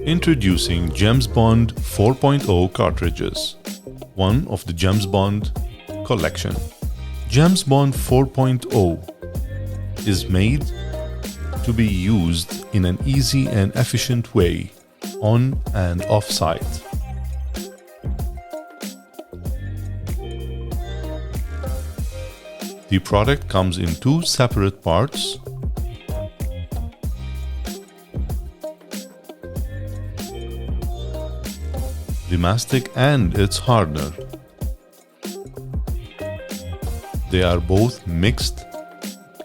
Introducing Gemsbond 4.0 cartridges, one of the Gemsbond collection. Gemsbond 4.0 is made to be used in an easy and efficient way on and off site. The product comes in two separate parts. The mastic and its hardener. They are both mixed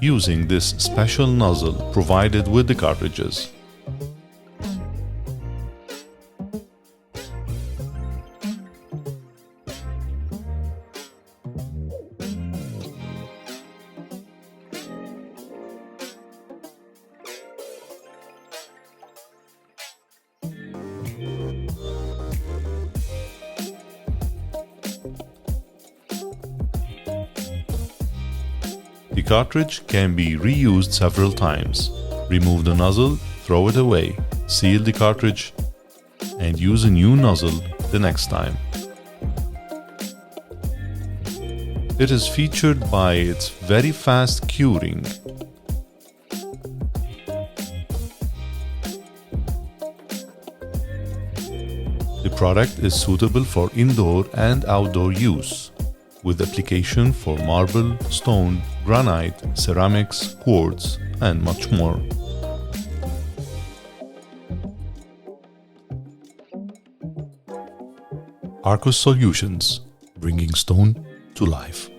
using this special nozzle provided with the cartridges. The cartridge can be reused several times. Remove the nozzle, throw it away, seal the cartridge, and use a new nozzle the next time. It is featured by its very fast curing. The product is suitable for indoor and outdoor use, with application for marble, stone, granite, ceramics, quartz, and much more. Arcos Solutions, bringing stone to life.